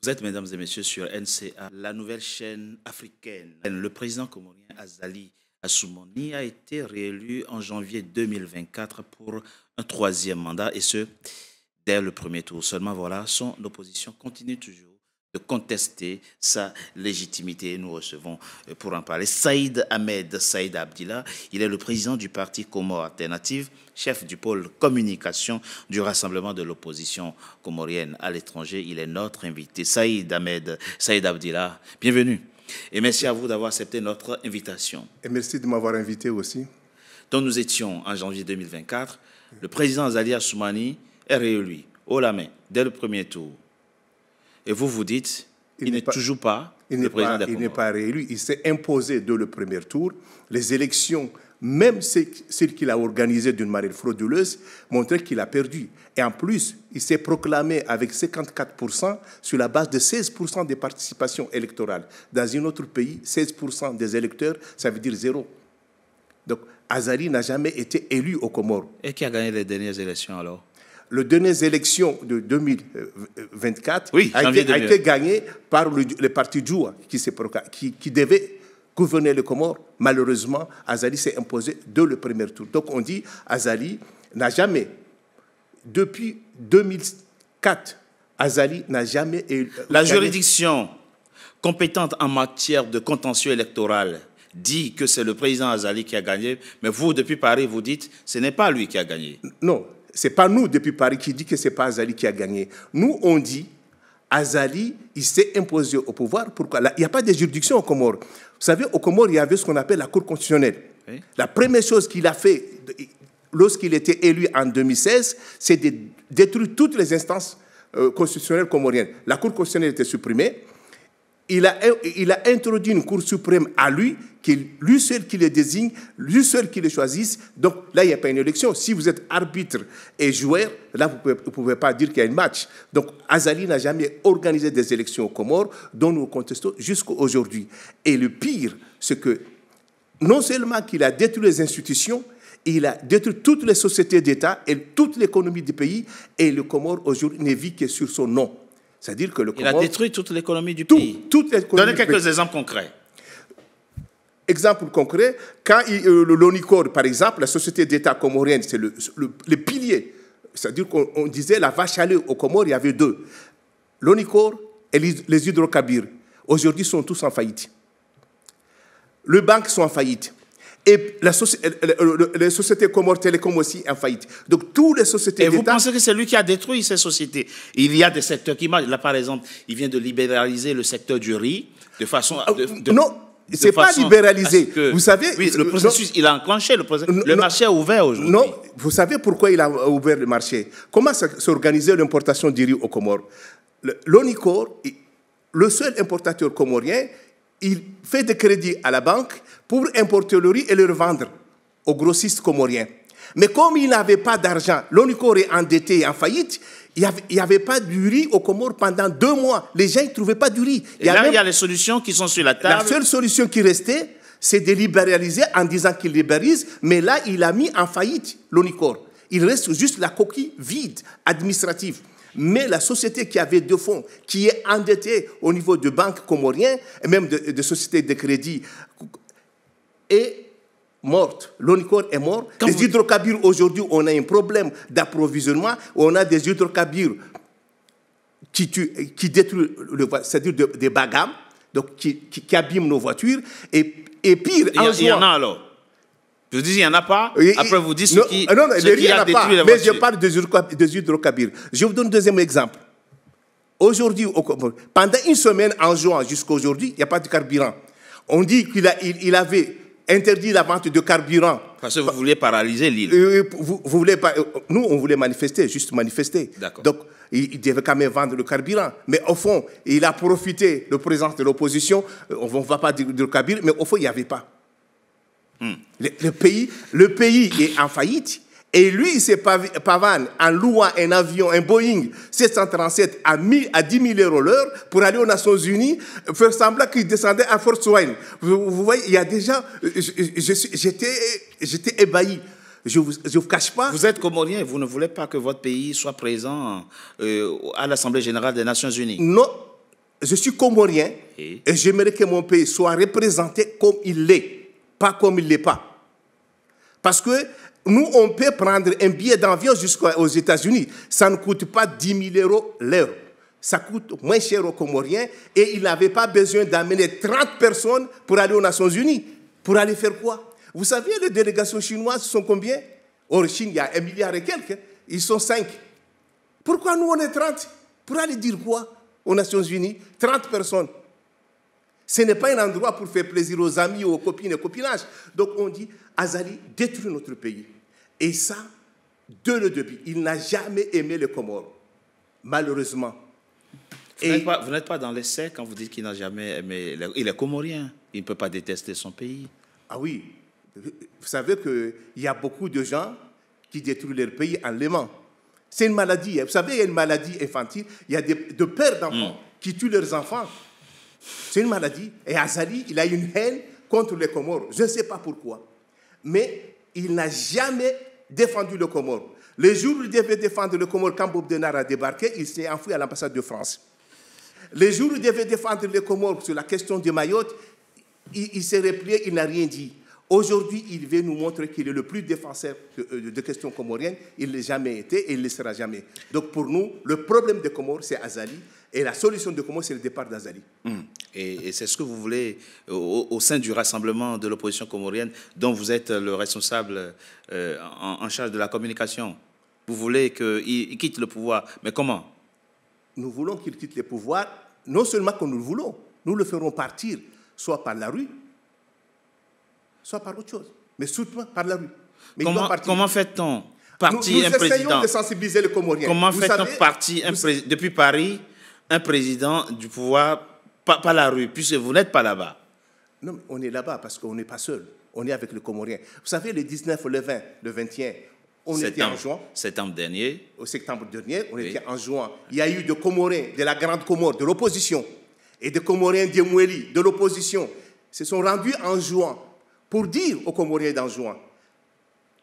Vous êtes, mesdames et messieurs, sur NCA, la nouvelle chaîne africaine. Le président comorien Azali Assoumani a été réélu en janvier 2024 pour un troisième mandat, et ce, dès le premier tour. Seulement, voilà, son opposition continue toujours de contester sa légitimité. Nous recevons, pour en parler, Saïd Ahmed Saïd Abdillah. Il est le président du parti Comore Alternative, chef du pôle communication du rassemblement de l'opposition comorienne à l'étranger. Il est notre invité. Saïd Ahmed Saïd Abdillah, bienvenue. Et merci à vous d'avoir accepté notre invitation. Et merci de m'avoir invité aussi. Donc nous étions en janvier 2024. Le président Azali Assoumani est réélu haut la main dès le premier tour. Et vous vous dites, il n'est toujours pas le président des Comores. Il n'est pas réélu, il s'est imposé dès le premier tour. Les élections, même celles qu'il a organisées d'une manière frauduleuse, montraient qu'il a perdu. Et en plus, il s'est proclamé avec 54% sur la base de 16% des participations électorales. Dans un autre pays, 16% des électeurs, ça veut dire zéro. Donc, Azali n'a jamais été élu aux Comores. Et qui a gagné les dernières élections alors? Les dernières élections de 2024 oui, a été gagné par le parti Djoua qui devait gouverner le Comores. Malheureusement, Azali s'est imposé dès le premier tour. Donc on dit Azali n'a jamais, depuis 2004, Azali n'a jamais élu. La juridiction compétente en matière de contentieux électoral dit que c'est le président Azali qui a gagné, mais vous, depuis Paris, vous dites que ce n'est pas lui qui a gagné. Non. Ce n'est pas nous, depuis Paris, qui dit que ce n'est pas Azali qui a gagné. Nous, on dit, Azali, il s'est imposé au pouvoir. Pourquoi? Il n'y a pas de juridiction aux Comores. Vous savez, aux Comores, il y avait ce qu'on appelle la Cour constitutionnelle. Oui. La première chose qu'il a fait lorsqu'il était élu en 2016, c'est de détruire toutes les instances constitutionnelles comoriennes. La Cour constitutionnelle était supprimée. Il a introduit une Cour suprême à lui, lui seul qui le désigne, lui seul qui le choisisse. Donc là, il n'y a pas une élection. Si vous êtes arbitre et joueur, là, vous ne pouvez pas dire qu'il y a un match. Donc Azali n'a jamais organisé des élections aux Comores, dont nous contestons jusqu'à aujourd'hui. Et le pire, c'est que non seulement qu'il a détruit les institutions, il a détruit toutes les sociétés d'État et toute l'économie du pays, et le Comore aujourd'hui ne vit que sur son nom. C'est-à-dire que le Comore, il a détruit toute l'économie du pays. Donnez quelques exemples concrets. Exemple concret, quand l'ONICOR, par exemple, la société d'État comorienne, c'est le pilier. C'est-à-dire qu'on disait la vache à lait aux Comores, il y avait deux. L'ONICOR et les hydrocarbures. Aujourd'hui, sont tous en faillite. Les banques sont en faillite. Et les sociétés Comores Télécom aussi en faillite. Donc, toutes les sociétés d'État... Et vous pensez que c'est lui qui a détruit ces sociétés? Il y a des secteurs qui marchent. Là, par exemple, il vient de libéraliser le secteur du riz de façon... non, ce n'est pas libéralisé. Vous savez... Oui, le processus, il a enclenché le processus. Le marché est ouvert aujourd'hui. Non, vous savez pourquoi il a ouvert le marché? Comment s'organisait l'importation du riz aux Comores? L'ONICOR, le seul importateur comorien, il fait des crédits à la banque pour importer le riz et le revendre aux grossistes comoriens. Mais comme il n'avait pas d'argent, l'ONICOR est endetté et en faillite, il n'y avait pas du riz aux Comores pendant 2 mois. Les gens ne trouvaient pas du riz. Et là, il y a les solutions qui sont sur la table. La seule solution qui restait, c'est de libéraliser en disant qu'il libéralise, mais là, il a mis en faillite l'ONICOR. Il reste juste la coquille vide, administrative. Mais la société qui avait de fonds, qui est endettée au niveau de banques comoriennes, et même de sociétés de crédit, est morte. L'ONICOR est mort. Les hydrocarbures, aujourd'hui, on a un problème d'approvisionnement. On a des hydrocarbures qui détruisent, c'est-à-dire des bagames, donc qui abîment nos voitures. Et pire, il y en a alors. Je dis, il n'y en a pas. Après, vous dites ce qui a détruit les voitures. Mais je parle des hydrocarbures. Je vous donne un deuxième exemple. Aujourd'hui, pendant une semaine, en juin jusqu'à aujourd'hui, il n'y a pas de carburant. On dit qu'il avait interdit la vente de carburant. Parce que vous vouliez paralyser l'île. Nous, on voulait manifester, juste manifester. Donc, il devait quand même vendre le carburant. Mais au fond, il a profité de la présence de l'opposition. On ne va pas dire de carburant, mais au fond, il n'y avait pas. Le pays est en faillite. Et lui, il s'est pavane en louant un avion, un Boeing 737 à 10 000 € l'heure pour aller aux Nations Unies, faire semblant qu'il descendait à Fort Swain. Vous voyez, il y a déjà... J'étais ébahi. Je ne vous cache pas. Vous êtes Comorien et vous ne voulez pas que votre pays soit présent à l'Assemblée générale des Nations Unies? Non. je suis comorien et j'aimerais que mon pays soit représenté comme il l'est, pas comme il ne l'est pas. Parce que nous, on peut prendre un billet d'avion jusqu'aux États-Unis. Ça ne coûte pas 10 000 euros l'heure. Ça coûte moins cher aux Comoriens et il n'avait pas besoin d'amener 30 personnes pour aller aux Nations Unies. Pour aller faire quoi? Vous savez, les délégations chinoises sont combien? Or, Chine, il y a 1 milliard et quelques. Ils sont 5. Pourquoi nous, on est 30? Pour aller dire quoi aux Nations Unies? 30 personnes. Ce n'est pas un endroit pour faire plaisir aux amis, aux copines et copinages. Donc on dit, Azali détruit notre pays. Et ça, de le début, il n'a jamais aimé les Comores, malheureusement. Vous n'êtes pas dans l'essai quand vous dites qu'il n'a jamais aimé... Il est comorien, il ne peut pas détester son pays. Ah oui, vous savez qu'il y a beaucoup de gens qui détruisent leur pays en l'aimant. C'est une maladie. Vous savez, il y a une maladie infantile. Il y a de pères d'enfants qui tuent leurs enfants. C'est une maladie. Et Azali, il a une haine contre les Comores. Je ne sais pas pourquoi. Mais il n'a jamais défendu le Comore. Le jour où il devait défendre le Comore, quand Bob Denard a débarqué, il s'est enfui à l'ambassade de France. Le jour où il devait défendre les Comores sur la question de Mayotte, il s'est replié, il n'a rien dit. Aujourd'hui, il veut nous montrer qu'il est le plus défenseur de questions comoriennes. Il ne l'a jamais été et il ne le sera jamais. Donc pour nous, le problème des Comores, c'est Azali. Et la solution des Comores, c'est le départ d'Azali. Et c'est ce que vous voulez au sein du rassemblement de l'opposition comorienne, dont vous êtes le responsable en charge de la communication. Vous voulez qu'il quitte le pouvoir. Mais comment? Nous voulons qu'il quitte le pouvoir, non seulement que nous le voulons, nous le ferons partir, soit par la rue, soit par autre chose, mais surtout par la rue. Mais comment fait-on parti un président? Nous essayons de sensibiliser les Comoriens. Comment fait-on parti depuis Paris, un président du pouvoir, pas la rue, puisque vous n'êtes pas là-bas? Non, mais on est là-bas parce qu'on n'est pas seul. On est avec les Comoriens. Vous savez, le 19, le 20, le 21, on était en juin. Septembre dernier. Au septembre dernier, on était en juin. Il y a eu des Comoriens de la Grande Comore, de l'opposition, et des Comoriens d'Emoueli, de l'opposition, se sont rendus en juin pour dire aux Comoriens d'en juin,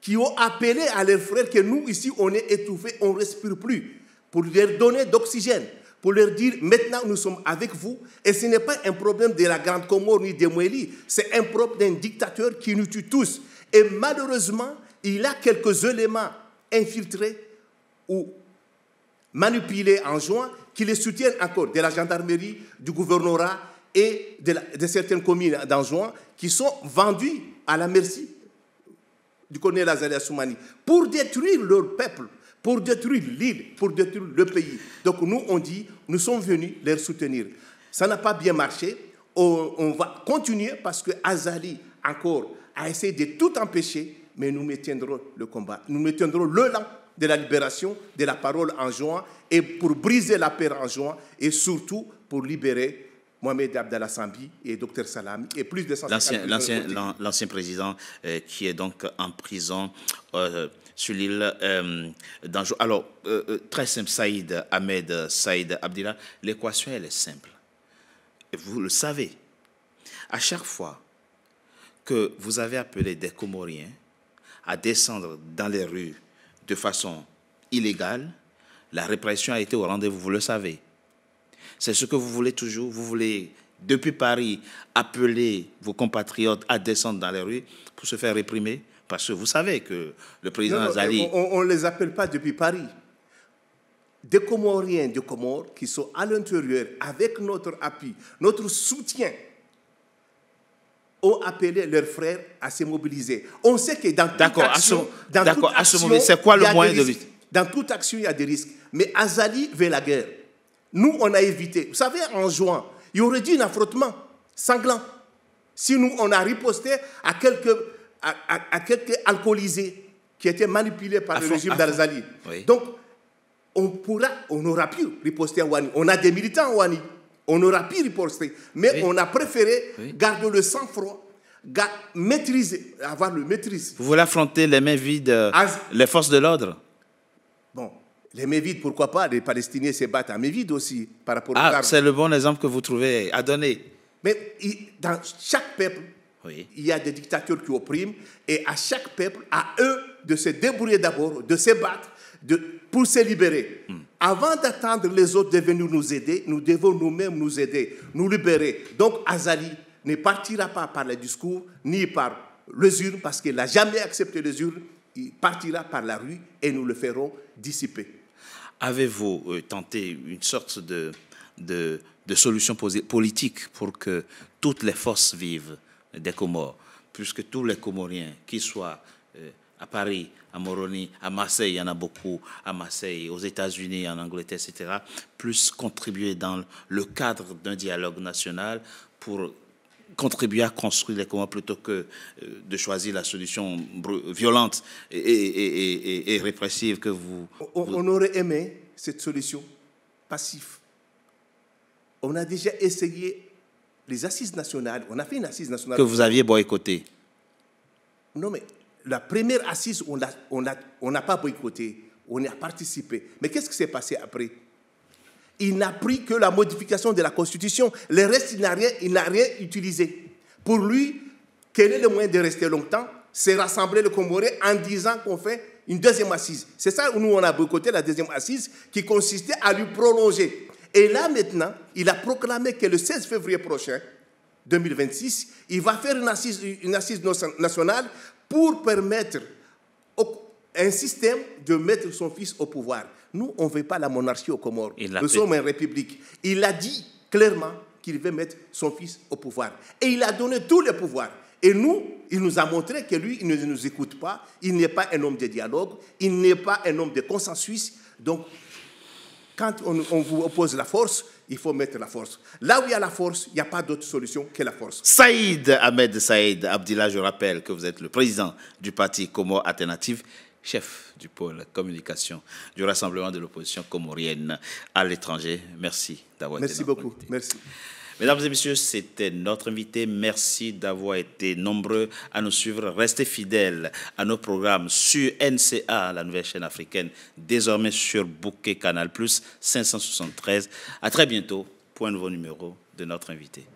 qui ont appelé à leurs frères que nous, ici, on est étouffés, on ne respire plus, pour leur donner d'oxygène, pour leur dire, maintenant, nous sommes avec vous, et ce n'est pas un problème de la Grande Comore ni des Moueli, c'est un problème d'un dictateur qui nous tue tous. Et malheureusement, il y a quelques éléments infiltrés ou manipulés en juin qui les soutiennent encore, de la gendarmerie, du gouvernorat et de certaines communes d'Anjouan qui sont vendus à la merci du colonel Azali Assoumani pour détruire leur peuple, pour détruire l'île, pour détruire le pays. Donc nous, on dit, nous sommes venus les soutenir. Ça n'a pas bien marché. On va continuer parce que Azali, encore, a essayé de tout empêcher, mais nous maintiendrons le combat. Nous maintiendrons l'élan de la libération, de la parole en juin, et pour briser la paix en juin, et surtout pour libérer Mohamed Abdallah Sambi et Dr Salami, et plus de 150 l'ancien président qui est donc en prison sur l'île d'Anjou. Alors, très simple, Ahmed Saïd Abdillah, l'équation, elle est simple. Et vous le savez. À chaque fois que vous avez appelé des Comoriens à descendre dans les rues de façon illégale, la répression a été au rendez-vous, vous le savez. C'est ce que vous voulez toujours. Vous voulez, depuis Paris, appeler vos compatriotes à descendre dans les rues pour se faire réprimer. Parce que vous savez que le président Azali... On ne les appelle pas depuis Paris. Des Comoriens de Comores qui sont à l'intérieur, avec notre appui, notre soutien, ont appelé leurs frères à se mobiliser. On sait que dans toute action... c'est quoi le moyen de lutte? Dans toute action, il y a des risques. Mais Azali veut la guerre. Nous, on a évité. Vous savez, en juin, il y aurait eu un affrontement sanglant. Si nous, on a riposté à quelques alcoolisés qui étaient manipulés par le régime d'Azali. Oui. Donc, on aura pu riposter à Ouani. On a des militants à Ouani. On aura pu riposter. Mais on a préféré garder le sang-froid, avoir le maîtrise. Vous voulez affronter les mains vides, les forces de l'ordre? Bon. Les mains vides, pourquoi pas? Les Palestiniens se battent à mains vides aussi par rapport aux armes. C'est le bon exemple que vous trouvez à donner. Mais dans chaque peuple, il y a des dictateurs qui oppriment, et à chaque peuple, à eux de se débrouiller d'abord, de se battre pour se libérer. Avant d'attendre les autres de venir nous aider, nous devons nous-mêmes nous aider, nous libérer. Donc Azali ne partira pas par les discours, ni par les urnes, parce qu'il n'a jamais accepté les urnes. Il partira par la rue et nous le ferons dissiper. Avez-vous tenté une sorte de solution politique pour que toutes les forces vives des Comores, puisque tous les Comoriens, qu'ils soient à Paris, à Moroni, à Marseille, il y en a beaucoup, à Marseille, aux États-Unis, en Angleterre, etc., plus contribuer dans le cadre d'un dialogue national pour contribuer à construire les Comores plutôt que de choisir la solution violente et répressive que vous... On aurait aimé cette solution passive. On a déjà essayé les assises nationales. On a fait une assise nationale. Que vous aviez boycotté. Non, mais la première assise, on n'a pas boycotté. On y a participé. Mais qu'est-ce qui s'est passé après? Il n'a pris que la modification de la Constitution. Le reste, il n'a rien utilisé. Pour lui, quel est le moyen de rester longtemps? C'est rassembler le Comoré en disant qu'on fait une deuxième assise. C'est ça où nous, on a boycotté la deuxième assise qui consistait à lui prolonger. Et là, maintenant, il a proclamé que le 16 février prochain, 2026, il va faire une assise nationale pour permettre un système de mettre son fils au pouvoir. Nous, on ne veut pas la monarchie aux Comores. Nous sommes une république. Il a dit clairement qu'il veut mettre son fils au pouvoir. Et il a donné tous les pouvoirs. Et nous, il nous a montré que lui, il ne nous écoute pas. Il n'est pas un homme de dialogue. Il n'est pas un homme de consensus. Donc, quand on vous oppose la force, il faut mettre la force. Là où il y a la force, il n'y a pas d'autre solution que la force. Saïd Ahmed Saïd Abdillah, je rappelle que vous êtes le président du parti Comores Alternative, chef du pôle communication du Rassemblement de l'opposition comorienne à l'étranger. Merci d'avoir été notre beaucoup. invité. Merci. Mesdames et messieurs, c'était notre invité. Merci d'avoir été nombreux à nous suivre. Restez fidèles à nos programmes sur NCA, la nouvelle chaîne africaine, désormais sur Bouquet Canal+, 573. À très bientôt pour un nouveau numéro de notre invité.